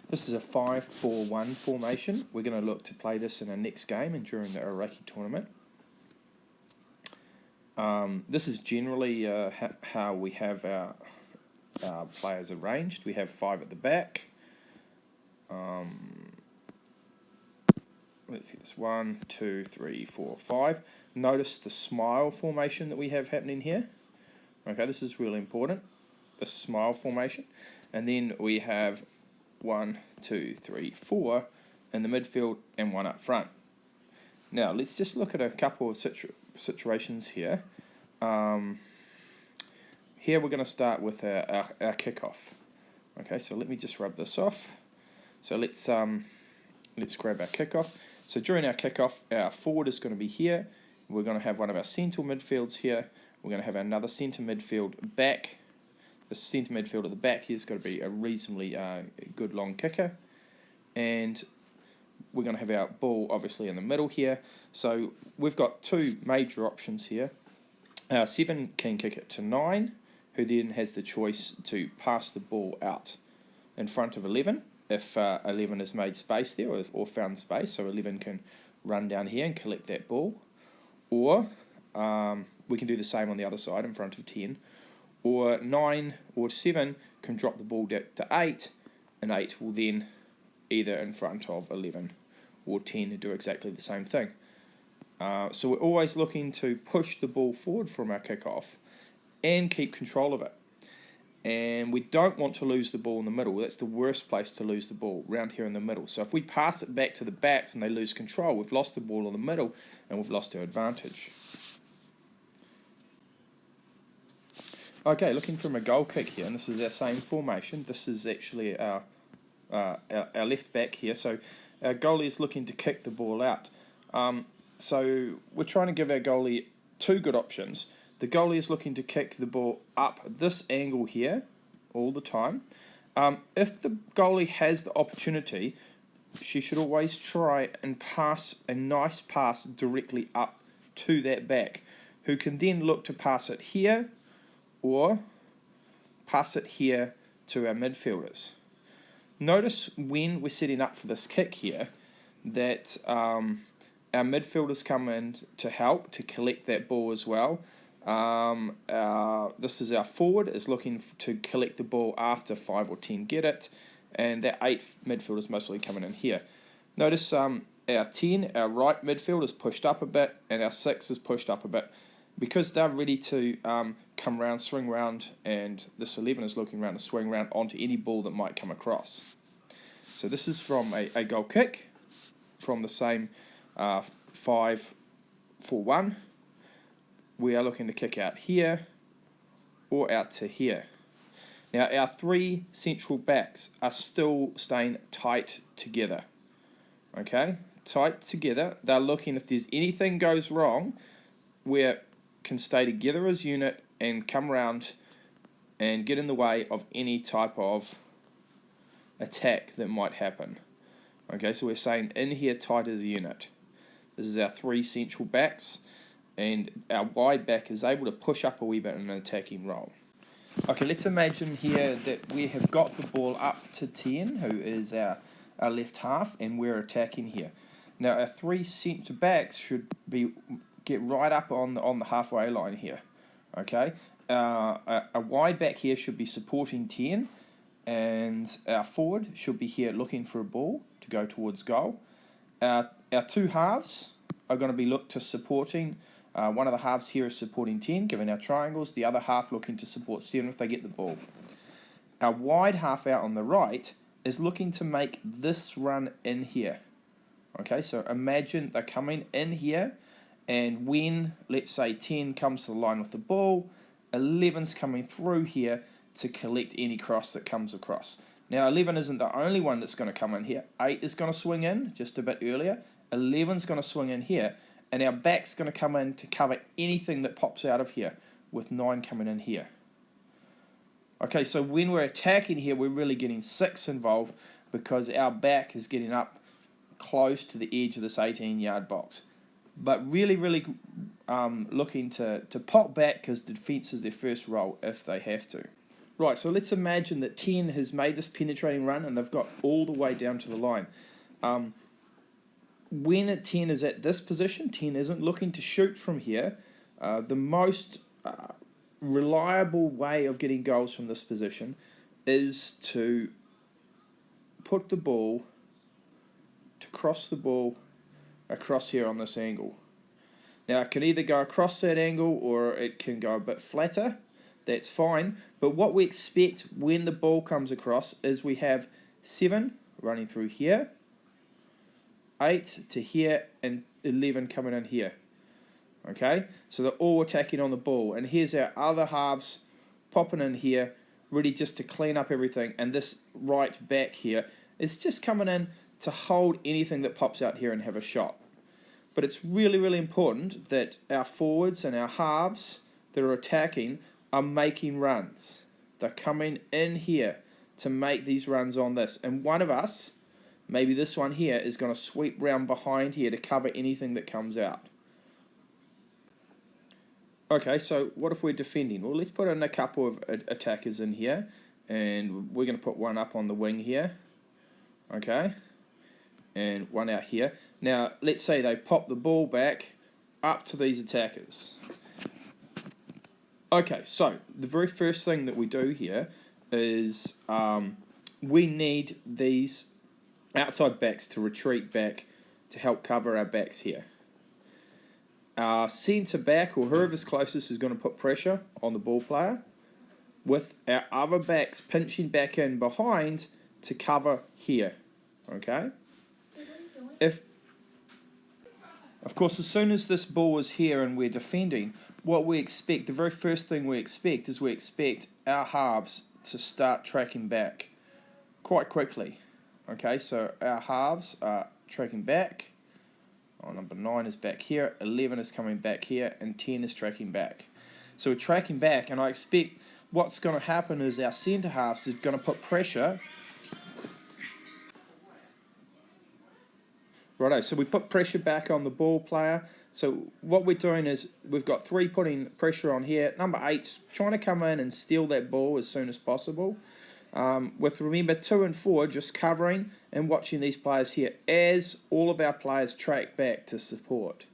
This is a 5-4-1 formation. We're going to look to play this in our next game and during the Iraqi tournament. This is generally how we have our players arranged. We have 5 at the back. Let's get this 1, 2, 3, 4, 5. Notice the smile formation that we have happening here. Okay, this is really important. The smile formation. And then we have 1, 2, 3, 4 in the midfield and 1 up front. Now, let's just look at a couple of situations here. Here we're going to start with our kickoff. Okay, so let me just rub this off. So let's grab our kickoff. So during our kickoff, our forward is going to be here. We're going to have one of our centre midfields here. We're going to have another centre midfield back. The centre midfield at the back here is going to be a reasonably good long kicker. And we're going to have our ball obviously in the middle here. So we've got 2 major options here. 7 can kick it to 9, who then has the choice to pass the ball out in front of 11 if 11 has made space there or found space, so 11 can run down here and collect that ball. Or we can do the same on the other side in front of 10. Or 9 or 7 can drop the ball to 8, and 8 will then either in front of 11 or 10 do exactly the same thing. So we're always looking to push the ball forward from our kickoff and keep control of it. And we don't want to lose the ball in the middle. That's the worst place to lose the ball, round here in the middle. So if we pass it back to the backs and they lose control, we've lost the ball in the middle and we've lost our advantage. Okay, looking from a goal kick here, and this is our same formation. This is actually our left back here. So our goalie is looking to kick the ball out. So we're trying to give our goalie 2 good options. The goalie is looking to kick the ball up this angle here all the time. If the goalie has the opportunity, she should always try and pass a nice pass directly up to that back, who can then look to pass it here or pass it here to our midfielders. Notice when we're setting up for this kick here that our midfielders come in to help to collect that ball as well. This is our forward is looking to collect the ball after 5 or 10 get it, and that 8 midfield is mostly coming in here. Notice our 10, our right midfield is pushed up a bit, and our 6 is pushed up a bit because they're ready to come round, swing round, and this 11 is looking around to swing round onto any ball that might come across. So this is from a goal kick from the same 5-4-1. We are looking to kick out here or out to here. Now our 3 central backs are still staying tight together. Okay, tight together. They're looking if there's anything goes wrong, we can stay together as unit and come around and get in the way of any type of attack that might happen. Okay, so we're staying in here tight as a unit. This is our 3 central backs, and our wide back is able to push up a wee bit in an attacking role. Okay, let's imagine here that we have got the ball up to 10, who is our left half, and we're attacking here. Now our 3 centre backs should get right up on the halfway line here. Okay, a wide back here should be supporting 10, and our forward should be here looking for a ball to go towards goal. Our 2 halves are going to be looked to supporting. One of the halves here is supporting 10, given our triangles. The other half looking to support 7 if they get the ball. Our wide half out on the right is looking to make this run in here. Okay, so imagine they're coming in here, and when, let's say, 10 comes to the line with the ball, 11's coming through here to collect any cross that comes across. Now 11 isn't the only one that's going to come in here. 8 is going to swing in just a bit earlier. 11's going to swing in here. And our back's going to come in to cover anything that pops out of here, with 9 coming in here. Okay, so when we're attacking here, we're really getting 6 involved because our back is getting up close to the edge of this 18-yard box. But really looking to pop back because the defence is their first role if they have to. Right, so let's imagine that 10 has made this penetrating run and they've got all the way down to the line. When 10 is at this position, 10 isn't looking to shoot from here. The most reliable way of getting goals from this position is to put the ball, to cross the ball across here on this angle. Now it can either go across that angle or it can go a bit flatter. That's fine, but what we expect when the ball comes across is we have 7 running through here, 8 to here, and 11 coming in here. Okay, so they're all attacking on the ball, and here's our other halves popping in here, ready just to clean up everything, and this right back here is just coming in to hold anything that pops out here and have a shot. But it's really, really important that our forwards and our halves that are attacking are making runs. They're coming in here to make these runs on this. And one of us, maybe this one here, is going to sweep round behind here to cover anything that comes out. Okay, so what if we're defending? Well, let's put in a couple of attackers in here. And we're going to put one up on the wing here. Okay. And one out here. Now, let's say they pop the ball back up to these attackers. Okay, so the very first thing that we do here is we need these outside backs to retreat back to help cover our backs here. Our centre back, or whoever's closest, is going to put pressure on the ball player, with our other backs pinching back in behind to cover here. Okay? Of course, as soon as this ball is here and we're defending, what we expect, the very first thing we expect is we expect our halves to start tracking back quite quickly. Okay, so our halves are tracking back. Oh, number 9 is back here, 11 is coming back here, and 10 is tracking back. So we're tracking back, and I expect what's going to happen is our centre halves is going to put pressure. Righto, so we put pressure back on the ball player. So what we're doing is we've got 3 putting pressure on here. Number 8's trying to come in and steal that ball as soon as possible. With, remember, 2 and 4 just covering and watching these players here as all of our players track back to support.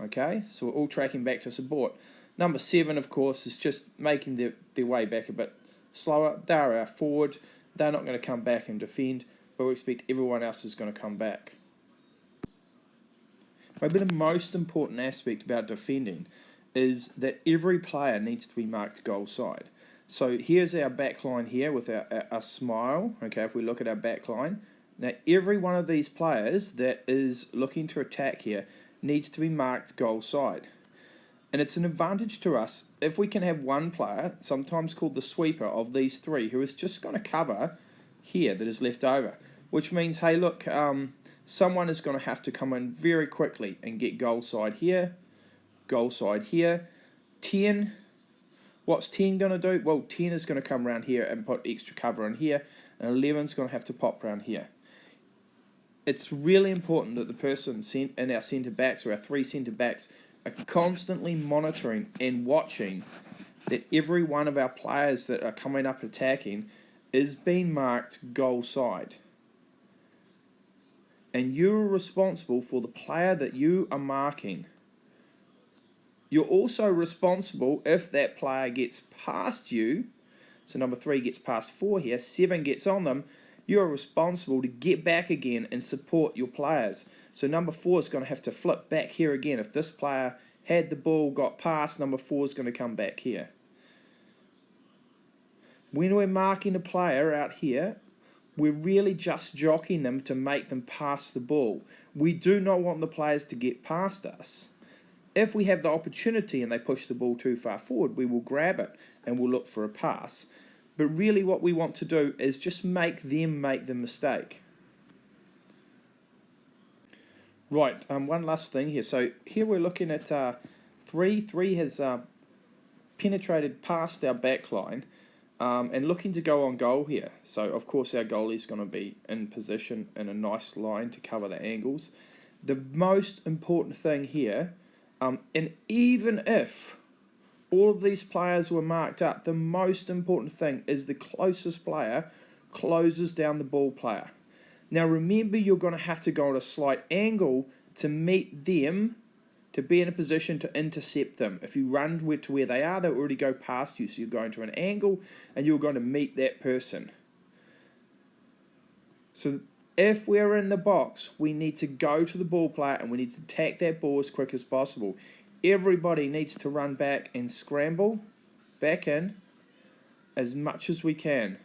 Okay, so we're all tracking back to support. Number 7, of course, is just making their way back a bit slower. They're our forward. They're not going to come back and defend, but we expect everyone else is going to come back. Maybe the most important aspect about defending is that every player needs to be marked goal side. So here's our back line here with our smile. Okay, if we look at our back line. Now every one of these players that is looking to attack here needs to be marked goal side. And it's an advantage to us if we can have one player, sometimes called the sweeper, of these 3 who is just going to cover here that is left over. Which means, hey look, someone is going to have to come in very quickly and get goal side here, goal side here. 10, what's 10 going to do? Well, 10 is going to come around here and put extra cover in here, and 11 is going to have to pop around here. It's really important that the person in our centre backs, or our 3 centre backs, are constantly monitoring and watching that every one of our players that are coming up attacking is being marked goal side. And you're responsible for the player that you are marking. You're also responsible if that player gets past you. So number 3 gets past 4 here, 7 gets on them. You're responsible to get back again and support your players. So number 4 is going to have to flip back here again. If this player had the ball, got past, number 4 is going to come back here. When we're marking a player out here, we're really just jockeying them to make them pass the ball. We do not want the players to get past us. If we have the opportunity and they push the ball too far forward, we will grab it and we'll look for a pass. But really what we want to do is just make them make the mistake. Right, one last thing here. So here we're looking at 3. 3 has penetrated past our back line. And looking to go on goal here. So, of course, our goalie is going to be in position in a nice line to cover the angles. The most important thing here, and even if all of these players were marked up. The most important thing is the closest player closes down the ball player. Now remember, you're going to have to go at a slight angle to meet them, to be in a position to intercept them. If you run to where they are, they'll already go past you. So you're going to an angle and you're going to meet that person. So if we're in the box, we need to go to the ball player and we need to attack that ball as quick as possible. Everybody needs to run back and scramble back in as much as we can.